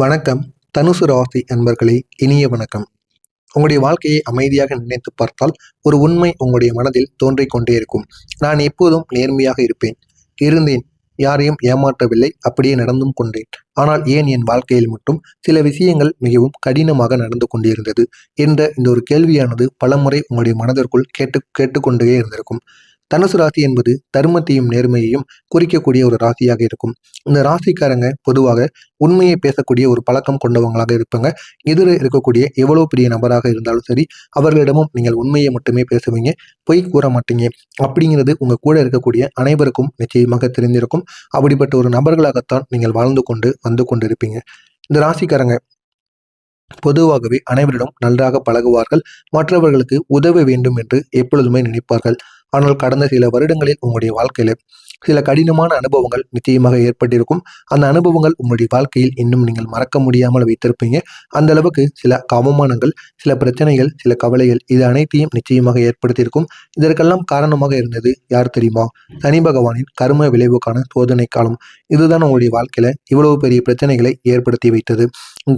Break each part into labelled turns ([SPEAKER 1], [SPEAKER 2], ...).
[SPEAKER 1] வணக்கம். தனுசு ராசி அன்பர்களே, இனிய வணக்கம். உங்களுடைய வாழ்க்கையை அமைதியாக நினைத்து பார்த்தால் ஒரு உண்மை உங்களுடைய மனதில் தோன்றிக் கொண்டே இருக்கும். நான் எப்போதும் நேர்மையாக இருப்பேன், இருந்தேன், யாரையும் ஏமாற்றவில்லை, அப்படியே நடந்தும் கொண்டேன். ஆனால் ஏன் என் வாழ்க்கையில் மட்டும் சில விஷயங்கள் மிகவும் கடினமாக நடந்து கொண்டிருந்தது என்ற இந்த ஒரு கேள்வியானது பலமுறை உங்களுடைய மனதிற்குள் கேட்டுக்கொண்டே இருந்திருக்கும். தனுசு ராசி என்பது தர்மத்தையும் நேர்மையையும் குறிக்கக்கூடிய ஒரு ராசியாக இருக்கும். இந்த ராசிக்காரங்க பொதுவாக உண்மையை பேசக்கூடிய ஒரு பழக்கம் கொண்டவங்களாக இருப்பாங்க. எதிர இருக்கக்கூடிய எவ்வளவு பெரிய நபராக இருந்தாலும் சரி, அவர்களிடமும் நீங்கள் உண்மையை மட்டுமே பேசுவீங்க, பொய் கூற மாட்டீங்க. அப்படிங்கிறது உங்க கூட இருக்கக்கூடிய அனைவருக்கும் நிச்சயமாக தெரிந்திருக்கும். அப்படிப்பட்ட ஒரு நபர்களாகத்தான் நீங்கள் வாழ்ந்து கொண்டு வந்து கொண்டிருப்பீங்க. இந்த ராசிக்காரங்க பொதுவாகவே அனைவரிடம் நன்றாக பழகுவார்கள். மற்றவர்களுக்கு உதவ வேண்டும் என்று எப்பொழுதுமே நினைப்பார்கள். ஆனால் கடந்த சில வருடங்களில் உங்களுடைய வாழ்க்கையில சில கடினமான அனுபவங்கள் நிச்சயமாக ஏற்பட்டிருக்கும். அந்த அனுபவங்கள் உங்களுடைய வாழ்க்கையில் இன்னும் நீங்கள் மறக்க முடியாமல் வைத்திருப்பீங்க. அந்த அளவுக்கு சில அவமானங்கள், சில பிரச்சனைகள், சில கவலைகள், இது அனைத்தையும் நிச்சயமாக ஏற்படுத்தியிருக்கும். இதற்கெல்லாம் காரணமாக இருந்தது யார் தெரியுமா? சனி பகவானின் கர்ம விளைவுக்கான சோதனை காலம். இதுதான் உங்களுடைய வாழ்க்கையில இவ்வளவு பெரிய பிரச்சனைகளை ஏற்படுத்தி வைத்தது.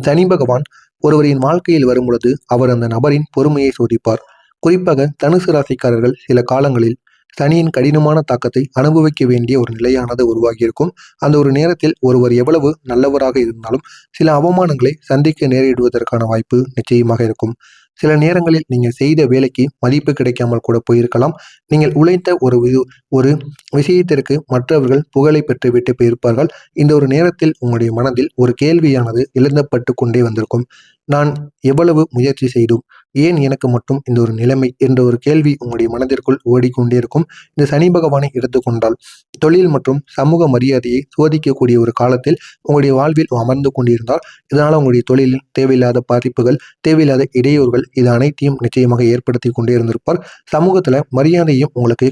[SPEAKER 1] சனி பகவான் ஒருவரின் வாழ்க்கையில் வரும் பொழுது அவர் அந்த நபரின் பொறுமையை சோதிப்பார். குறிப்பாக தனுசு ராசிக்காரர்கள் சில காலங்களில் சனியின் கடினமான தாக்கத்தை அனுபவிக்க வேண்டிய ஒரு நிலையானது உருவாகியிருக்கும். அந்த ஒரு நேரத்தில் ஒருவர் எவ்வளவு நல்லவராக இருந்தாலும் சில அவமானங்களை சந்திக்க நேரிடுவதற்கான வாய்ப்பு நிச்சயமாக இருக்கும். சில நேரங்களில் நீங்கள் செய்த வேலைக்கு மதிப்பு கிடைக்காமல் கூட போயிருக்கலாம். நீங்கள் உழைத்த ஒரு விஷயத்திற்கு மற்றவர்கள் புகழை பெற்றுவிட்டு போயிருப்பார்கள். இந்த ஒரு நேரத்தில் உங்களுடைய மனதில் ஒரு கேள்வியானது எழுந்தப்பட்டு கொண்டே வந்திருக்கும். நான் எவ்வளவு முயற்சி செய்தும் ஏன் எனக்கு மட்டும் இந்த ஒரு நிலைமை என்ற ஒரு கேள்வி உங்களுடைய மனதிற்குள் ஓடிக்கொண்டே இருக்கும். இந்த சனி பகவானை எடுத்துக்கொண்டால் தொழில் மற்றும் சமூக மரியாதையை சோதிக்கக்கூடிய ஒரு காலத்தில் உங்களுடைய வாழ்வில் அமர்ந்து கொண்டிருந்தால் இதனால் உங்களுடைய தொழிலில் தேவையில்லாத பாதிப்புகள், தேவையில்லாத இடையூறுகள், இது அனைத்தையும் நிச்சயமாக ஏற்படுத்தி கொண்டே இருந்திருப்பார். சமூகத்துல மரியாதையும் உங்களுக்கு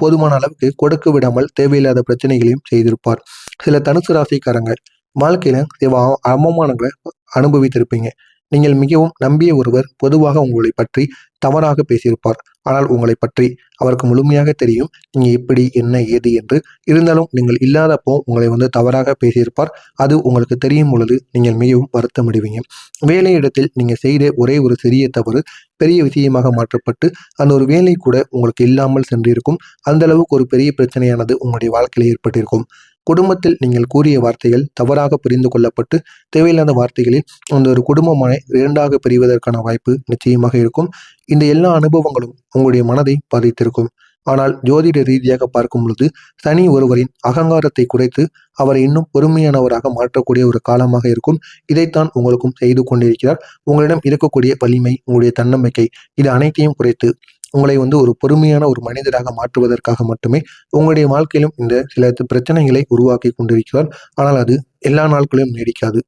[SPEAKER 1] போதுமான அளவுக்கு கொடுக்க விடாமல் தேவையில்லாத பிரச்சனைகளையும் செய்திருப்பார். சில தனுசு ராசிக்காரங்க வாழ்க்கையில சில அவமானங்களை அனுபவித்திருப்பீங்க. நீங்கள் மிகவும் நம்பிய ஒருவர் பொதுவாக உங்களை பற்றி தவறாக பேசியிருப்பார். ஆனால் உங்களை பற்றி அவருக்கு முழுமையாக தெரியும் நீங்க எப்படி, என்ன, ஏது என்று. இருந்தாலும் நீங்கள் இல்லாதப்போ உங்களை தவறாக பேசியிருப்பார். அது உங்களுக்கு தெரியும் பொழுது நீங்கள் மிகவும் வருத்தமடைவீங்க. வேலை இடத்தில் நீங்க செய்த ஒரே ஒரு சிறிய தவறு பெரிய விஷயமாக மாற்றப்பட்டு அந்த ஒரு வேலை கூட உங்களுக்கு இல்லாமல் சென்றிருக்கும். அந்த அளவுக்கு ஒரு பெரிய பிரச்சனையானது உங்களுடைய வாழ்க்கையில் ஏற்பட்டிருக்கும். குடும்பத்தில் நீங்கள் கூறிய வார்த்தைகள் தவறாக புரிந்து கொள்ளப்பட்டு தேவையில்லாத வார்த்தைகளில் அந்த ஒரு குடும்பமான இரண்டாக பிரிவதற்கான வாய்ப்பு நிச்சயமாக இருக்கும். இந்த எல்லா அனுபவங்களும் உங்களுடைய மனதை பாதித்திருக்கும். ஆனால் ஜோதிட ரீதியாக பார்க்கும் பொழுது சனி ஒருவரின் அகங்காரத்தை குறைத்து அவரை இன்னும் பொறுமையானவராக மாற்றக்கூடிய ஒரு காலமாக இருக்கும். இதைத்தான் உங்களுக்கும் செய்து கொண்டிருக்கிறார். உங்களிடம் இருக்கக்கூடிய வலிமை, உங்களுடைய தன்னம்பிக்கை, இது அனைத்தையும் குறைத்து உங்களை ஒரு பொறுமையான ஒரு மனிதராக மாற்றுவதற்காக மட்டுமே உங்களுடைய வாழ்க்கையிலும் இந்த சில பிரச்சனைகளை உருவாக்கி கொண்டிருக்கிறார். ஆனால் அது எல்லா நாட்களிலும் நீடிக்காது.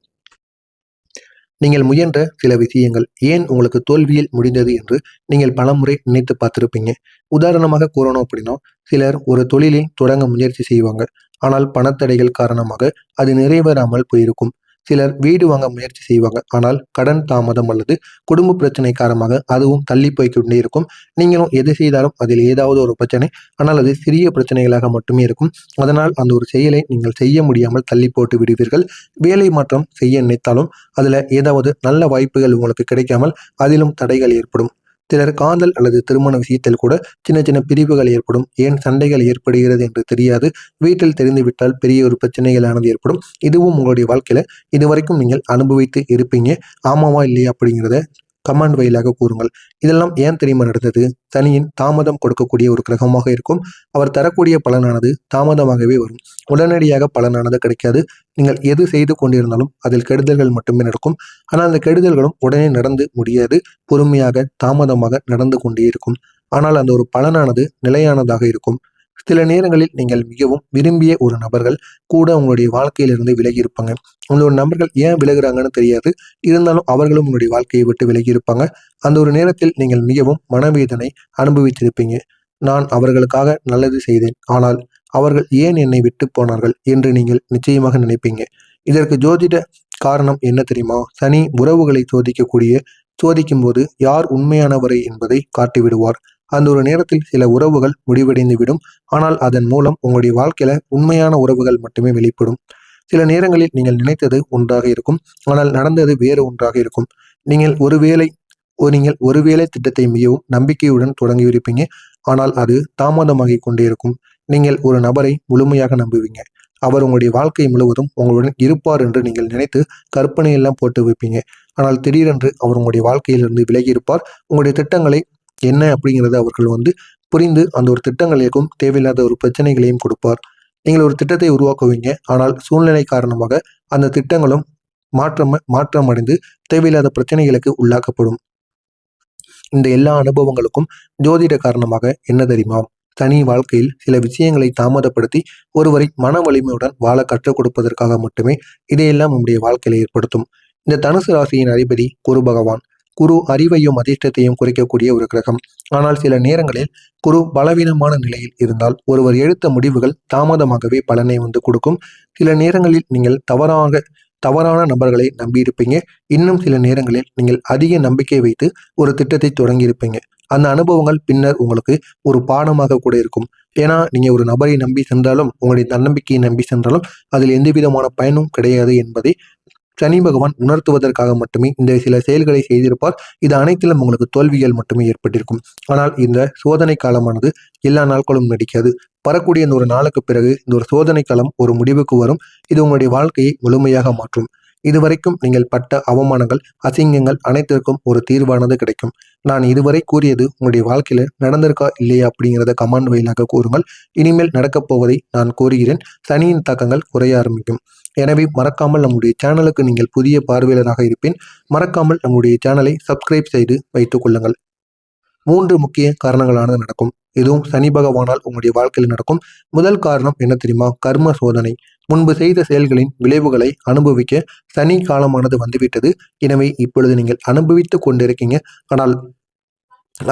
[SPEAKER 1] நீங்கள் முயன்ற சில விஷயங்கள் ஏன் உங்களுக்கு தோல்வியில் முடிந்தது என்று நீங்கள் பலமுறை நினைத்து பார்த்திருப்பீங்க. உதாரணமாக கூறணும் அப்படின்னா, சிலர் ஒரு தொழிலை தொடங்க முயற்சி செய்வாங்க. ஆனால் பணத்தடைகள் காரணமாக அது நிறைவேறாமல் போயிருக்கும். சிலர் வீடு வாங்க முயற்சி செய்வாங்க. ஆனால் கடன் தாமதம் அல்லது குடும்ப பிரச்சனை காரணமாக அதுவும் தள்ளி போய்க்கொண்டே இருக்கும். நீங்களும் எது செய்தாலும் அதில் ஏதாவது ஒரு பிரச்சனை, ஆனால் அது சிறிய பிரச்சனைகளாக மட்டுமே இருக்கும். அதனால் அந்த ஒரு செயலை நீங்கள் செய்ய முடியாமல் தள்ளி போட்டு விடுவீர்கள். வேலை மாற்றம் செய்ய நினைத்தாலும் அதுல ஏதாவது நல்ல வாய்ப்புகள் உங்களுக்கு கிடைக்காமல் அதிலும் தடைகள் ஏற்படும். சிலர் காதல் அல்லது திருமண விஷயத்தில் கூட சின்ன சின்ன பிரிவுகள் ஏற்படும். ஏன் சண்டைகள் ஏற்படுகிறது என்று தெரியாது. வீட்டில் தெரிந்துவிட்டால் பெரிய ஒரு பிரச்சனைகளானது ஏற்படும். இதுவும் உங்களுடைய வாழ்க்கையில இதுவரைக்கும் நீங்கள் அனுபவித்து இருப்பீங்க. ஆமாவா இல்லையா அப்படிங்கிறத கமெண்ட் வாயிலாக கூறுங்கள். இதெல்லாம் ஏன் தெரியுமா நடந்தது? சனியின் தாமதம் கொடுக்கக்கூடிய ஒரு கிரகமாக இருக்கும். அவர் தரக்கூடிய பலனானது தாமதமாகவே வரும். உடனடியாக பலனானது கிடைக்காது. நீங்கள் எது செய்து கொண்டிருந்தாலும் அதில் கெடுதல்கள் மட்டுமே நடக்கும். ஆனால் அந்த கெடுதல்களும் உடனே நடந்து முடியாது. பொறுமையாக, தாமதமாக நடந்து கொண்டே இருக்கும். ஆனால் அந்த ஒரு பலனானது நிலையானதாக இருக்கும். சில நேரங்களில் நீங்கள் மிகவும் விரும்பிய ஒரு நபர்கள் கூட உங்களுடைய வாழ்க்கையிலிருந்து விலகி இருப்பாங்க. உங்களோட நபர்கள் ஏன் விலகுறாங்கன்னு தெரியாது. இருந்தாலும் அவர்களும் உங்களுடைய வாழ்க்கையை விட்டு விலகி இருப்பாங்க. அந்த ஒரு நேரத்தில் நீங்கள் மிகவும் மனவேதனை அனுபவித்திருப்பீங்க. நான் அவர்களுக்காக நல்லது செய்தேன், ஆனால் அவர்கள் ஏன் என்னை விட்டு போனார்கள் என்று நீங்கள் நிச்சயமாக நினைப்பீங்க. இதற்கு ஜோதிட காரணம் என்ன தெரியுமா? சனி உறவுகளை சோதிக்கும் போது யார் உண்மையானவரை என்பதை காட்டிவிடுவார். அந்த ஒரு நேரத்தில் சில உறவுகள் முடிவடைந்து விடும். ஆனால் அதன் மூலம் உங்களுடைய வாழ்க்கையில உண்மையான உறவுகள் மட்டுமே வெளிப்படும். சில நேரங்களில் நீங்கள் நினைத்தது ஒன்றாக இருக்கும், ஆனால் நடந்தது வேறு ஒன்றாக இருக்கும். நீங்கள் ஒருவேளை திட்டத்தை மிகவும் நம்பிக்கையுடன் தொடங்கியிருப்பீங்க, ஆனால் அது தாமதமாகி கொண்டே இருக்கும். நீங்கள் ஒரு நபரை முழுமையாக நம்புவீங்க, அவர் உங்களுடைய வாழ்க்கை முழுவதும் உங்களுடன் இருப்பார் என்று நீங்கள் நினைத்து கற்பனையெல்லாம் போட்டு வைப்பீங்க. ஆனால் திடீரென்று அவர் உங்களுடைய வாழ்க்கையிலிருந்து விலகி இருப்பார். உங்களுடைய திட்டங்களை என்ன அப்படிங்கிறத அவர்கள் புரிந்து அந்த ஒரு திட்டங்களுக்கும் தேவையில்லாத ஒரு பிரச்சனைகளையும் கொடுப்பார். நீங்கள் ஒரு திட்டத்தை உருவாக்குவீங்க, ஆனால் சூழ்நிலை காரணமாக அந்த திட்டங்களும் மாற்றமடைந்து தேவையில்லாத பிரச்சனைகளுக்கு உள்ளாக்கப்படும். இந்த எல்லா அனுபவங்களுக்கும் ஜோதிட காரணமாக என்ன தெரியுமா? தனி வாழ்க்கையில் சில விஷயங்களை தாமதப்படுத்தி ஒருவரை மன வலிமையுடன் வாழ கற்றுக் கொடுப்பதற்காக மட்டுமே இதையெல்லாம் நம்முடைய வாழ்க்கையில ஏற்படுத்தும். இந்த தனுசு ராசியின் அதிபதி குரு பகவான். குரு அறிவையும் அதிர்ஷ்டத்தையும் குறைக்கக்கூடிய ஒரு கிரகம். ஆனால் சில நேரங்களில் குரு பலவீனமான நிலையில் இருந்தால் ஒருவர் எடுத்த முடிவுகள் தாமதமாகவே பலனை கொடுக்கும். சில நேரங்களில் நீங்கள் தவறான நபர்களை நம்பியிருப்பீங்க. இன்னும் சில நேரங்களில் நீங்கள் அதிக நம்பிக்கை வைத்து ஒரு திட்டத்தை தொடங்கியிருப்பீங்க. அந்த அனுபவங்கள் பின்னர் உங்களுக்கு ஒரு பாடமாக கூட இருக்கும். ஏன்னா நீங்க ஒரு நபரை நம்பி சென்றாலும், உங்களுடைய தன்னம்பிக்கையை நம்பி சென்றாலும் அதில் எந்த விதமான பயனும் கிடையாது என்பதை சனி பகவான் உணர்த்துவதற்காக மட்டுமே இந்த சில செயல்களை செய்திருப்பார். இது அனைத்திலும் உங்களுக்கு தோல்விகள் மட்டுமே ஏற்பட்டிருக்கும். ஆனால் இந்த சோதனை காலமானது எல்லா நாட்களும் நடிக்காது. வரக்கூடிய இந்த ஒரு நாளுக்கு பிறகு இந்த ஒரு சோதனை காலம் ஒரு முடிவுக்கு வரும். இது உங்களுடைய வாழ்க்கையை முழுமையாக மாற்றும். இதுவரைக்கும் நீங்கள் பட்ட அவமானங்கள், அசிங்கங்கள் அனைத்திற்கும் ஒரு தீர்வானது கிடைக்கும். நான் இதுவரை கூறியது உங்களுடைய வாழ்க்கையில நடந்திருக்கா இல்லையா அப்படிங்கிறத கமெண்ட் வழியாக கூறுங்கள். இனிமேல் நடக்கப் போவதை நான் கூறுகிறேன். சனியின் தாக்கங்கள் குறைய ஆரம்பிக்கும். எனவே மறக்காமல் நம்முடைய சேனலுக்கு நீங்கள் புதிய பார்வையாளராக இருப்பேன். மறக்காமல் நம்முடைய சேனலை சப்ஸ்கிரைப் செய்து வைத்துக் கொள்ளுங்கள். 3 முக்கிய காரணங்களானது நடக்கும். இதுவும் சனி பகவானால் உங்களுடைய வாழ்க்கையில் நடக்கும். முதல் காரணம் என்ன தெரியுமா? கர்ம சோதனை. முன்பு செய்த செயல்களின் விளைவுகளை அனுபவிக்க சனி காலமானது வந்துவிட்டது. எனவே இப்பொழுது நீங்கள் அனுபவித்துக் கொண்டிருக்கீங்க. ஆனால்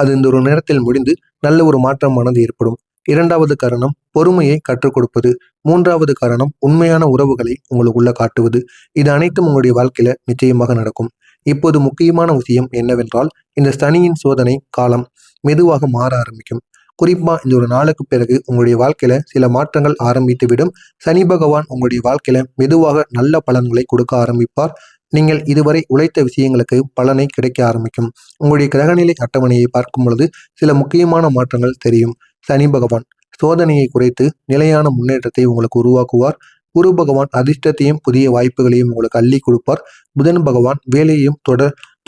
[SPEAKER 1] அது இந்த ஒரு நேரத்தில் முடிந்து நல்ல ஒரு மாற்றமானது ஏற்படும். 2வது காரணம் பொறுமையை கற்றுக் கொடுப்பது. 3வது காரணம் உண்மையான உறவுகளை உங்களுக்குள்ள காட்டுவது. இது அனைத்தும் உங்களுடைய வாழ்க்கையில நிச்சயமாக நடக்கும். இப்போது முக்கியமான விஷயம் என்னவென்றால், இந்த சனியின் சோதனை காலம் மெதுவாக மாற ஆரம்பிக்கும். குறிப்பா இந்த ஒரு நாளுக்கு பிறகு உங்களுடைய வாழ்க்கையில சில மாற்றங்கள் ஆரம்பித்து விடும். சனி பகவான் உங்களுடைய வாழ்க்கையில மெதுவாக நல்ல பலன்களை கொடுக்க ஆரம்பிப்பார். நீங்கள் இதுவரை உழைத்த விஷயங்களுக்கு பலனை கிடைக்க ஆரம்பிக்கும். உங்களுடைய கிரகநிலை அட்டவணையை பார்க்கும் பொழுது சில முக்கியமான மாற்றங்கள் தெரியும். சனி பகவான் சோதனையை குறைத்து நிலையான முன்னேற்றத்தை உங்களுக்கு உருவாக்குவார். குரு பகவான் அதிர்ஷ்டத்தையும் புதிய வாய்ப்புகளையும் உங்களுக்கு அள்ளி கொடுப்பார். புதன் பகவான் வேலையையும்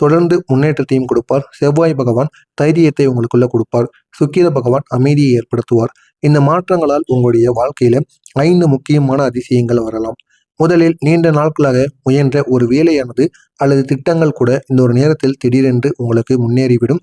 [SPEAKER 1] தொடர்ந்து முன்னேற்றத்தையும் கொடுப்பார். செவ்வாய் பகவான் தைரியத்தை உங்களுக்குள்ள கொடுப்பார். சுக்கிர பகவான் அமைதியை ஏற்படுத்துவார். இந்த மாற்றங்களால் உங்களுடைய வாழ்க்கையில 5 முக்கியமான அதிசயங்கள் வரலாம். முதலில் நீண்ட நாட்களாக முயன்ற ஒரு வேலையானது அல்லது திட்டங்கள் கூட இந்த ஒரு நேரத்தில் திடீரென்று உங்களுக்கு முன்னேறிவிடும்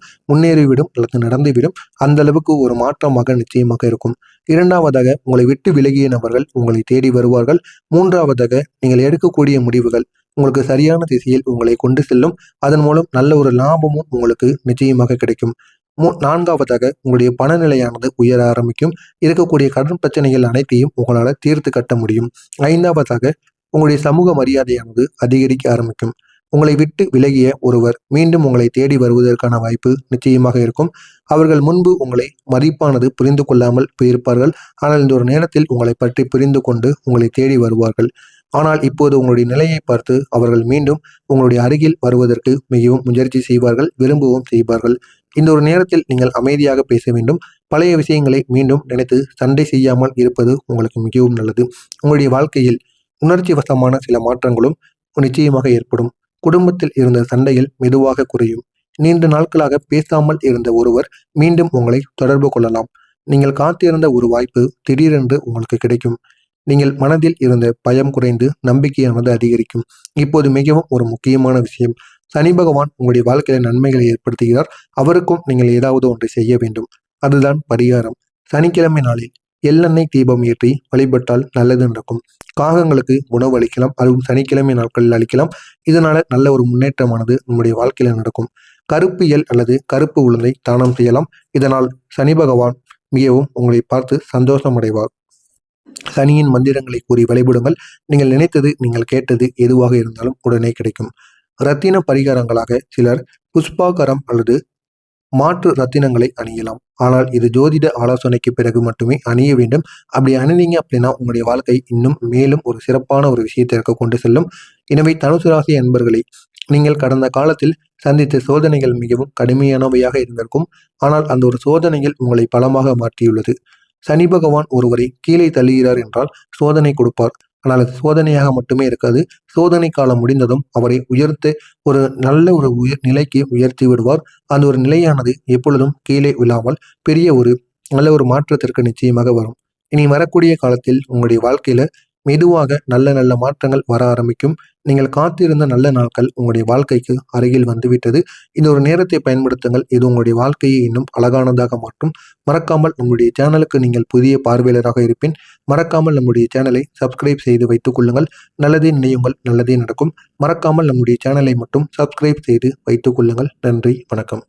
[SPEAKER 1] அல்லது நடந்துவிடும். அந்த அளவுக்கு ஒரு மாற்றமாக நிச்சயமாக இருக்கும். 2வதாக உங்களை விட்டு விலகிய நபர்கள் உங்களை தேடி வருவார்கள். 3வதாக நீங்கள் எடுக்கக்கூடிய முடிவுகள் உங்களுக்கு சரியான திசையில் உங்களை கொண்டு செல்லும். அதன் மூலம் நல்ல ஒரு லாபமும் உங்களுக்கு நிச்சயமாக கிடைக்கும். 4வதாக உங்களுடைய பணநிலையானது உயர ஆரம்பிக்கும். இருக்கக்கூடிய கடன் பிரச்சனைகள் அனைத்தையும் உங்களால் தீர்த்து கட்ட முடியும். 5வதாக உங்களுடைய சமூக மரியாதையானது அதிகரிக்க ஆரம்பிக்கும். உங்களை விட்டு விலகிய ஒருவர் மீண்டும் உங்களை தேடி வருவதற்கான வாய்ப்பு நிச்சயமாக இருக்கும். அவர்கள் முன்பு உங்களை மதிப்பானது புரிந்து கொள்ளாமல் போயிருப்பார்கள். ஆனால் இந்த ஒரு நேரத்தில் உங்களை பற்றி புரிந்து கொண்டு உங்களை தேடி வருவார்கள். ஆனால் இப்போது உங்களுடைய நிலையை பார்த்து அவர்கள் மீண்டும் உங்களுடைய அருகில் வருவதற்கு மிகவும் முயற்சி செய்வார்கள், விரும்பவும் செய்வார்கள். இந்த ஒரு நேரத்தில் நீங்கள் அமைதியாக பேச வேண்டும். பழைய விஷயங்களை மீண்டும் நினைத்து சண்டை செய்யாமல் இருப்பது உங்களுக்கு மிகவும் நல்லது. உங்களுடைய வாழ்க்கையில் உணர்ச்சி வசமான சில மாற்றங்களும் நிச்சயமாக ஏற்படும். குடும்பத்தில் இருந்த சண்டைகள் மெதுவாக குறையும். நீண்ட நாட்களாக பேசாமல் இருந்த ஒருவர் மீண்டும் உங்களை தொடர்பு கொள்ளலாம். நீங்கள் காத்திருந்த ஒரு வாய்ப்பு திடீரென்று உங்களுக்கு கிடைக்கும். நீங்கள் மனதில் இருந்த பயம் குறைந்து நம்பிக்கையானது அதிகரிக்கும். இப்போது மிகவும் ஒரு முக்கியமான விஷயம், சனி பகவான் உங்களுடைய வாழ்க்கையில நன்மைகளை ஏற்படுத்துகிறார். அவருக்கும் நீங்கள் ஏதாவது ஒன்றை செய்ய வேண்டும். அதுதான் பரிகாரம். சனிக்கிழமை நாளில் எள்ளெண்ணெய் தீபம் ஏற்றி வழிபட்டால் நல்லது நடக்கும். காகங்களுக்கு உணவு அளிக்கலாம், அதுவும் சனிக்கிழமை நாட்களில் அளிக்கலாம். இதனால நல்ல ஒரு முன்னேற்றமானது நம்முடைய வாழ்க்கையில நடக்கும். கருப்பு எள் அல்லது கருப்பு உளுந்தை தானம் செய்யலாம். இதனால் சனி பகவான் மிகவும் உங்களை பார்த்து சந்தோஷம் அடைவார். சனியின் மந்திரங்களை கூறி வழிபடுங்கள். நீங்கள் நினைத்தது, நீங்கள் கேட்டது எதுவாக இருந்தாலும் உடனே கிடைக்கும். ரத்தின பரிகாரங்களாக சிலர் புஷ்பாகரம் அல்லது மாற்று ரத்தினங்களை அணியலாம். ஆனால் இது ஜோதிட ஆலோசனைக்கு பிறகு மட்டுமே அணிய வேண்டும். அப்படி அணிந்தீங்க அப்படின்னா உங்களுடைய வாழ்க்கை இன்னும் மேலும் ஒரு சிறப்பான ஒரு விஷயத்திற்கு கொண்டு செல்லும். எனவே தனுசு ராசி அன்பர்களே, நீங்கள் கடந்த காலத்தில் சந்தித்த சோதனைகள் மிகவும் கடுமையானவையாக இருந்திருக்கும். ஆனால் அந்த ஒரு சோதனைகள் உங்களை பலமாக மாற்றியுள்ளது. சனி பகவான் ஒருவரை கீழே தள்ளுகிறார் என்றால் சோதனை கொடுப்பார். ஆனால் அது சோதனையாக மட்டுமே இருக்காது. சோதனை காலம் முடிந்ததும் அவரை உயர்த்த ஒரு நல்ல ஒரு நிலைக்கு உயர்த்தி விடுவார். அந்த ஒரு நிலையானது எப்பொழுதும் கீழே விழாமல் பெரிய ஒரு நல்ல ஒரு மாற்றத்திற்கு நிச்சயமாக வரும். இனி வரக்கூடிய காலத்தில் உங்களுடைய வாழ்க்கையில மெதுவாக நல்ல நல்ல மாற்றங்கள் வர ஆரம்பிக்கும். நீங்கள் காத்திருந்த நல்ல நாட்கள் உங்களுடைய வாழ்க்கைக்கு அருகில் வந்துவிட்டது. இந்த ஒரு நேரத்தை பயன்படுத்துங்கள். இது உங்களுடைய வாழ்க்கையை இன்னும் அழகானதாக மாற்றும். மறக்காமல் நம்முடைய சேனலுக்கு நீங்கள் புதிய பார்வையாளராக இருப்பின் மறக்காமல் நம்முடைய சேனலை சப்ஸ்கிரைப் செய்து வைத்துக் கொள்ளுங்கள். நல்லதே நினையுங்கள், நல்லதே நடக்கும். மறக்காமல் நம்முடைய சேனலை மட்டும் சப்ஸ்கிரைப் செய்து வைத்துக் கொள்ளுங்கள். நன்றி, வணக்கம்.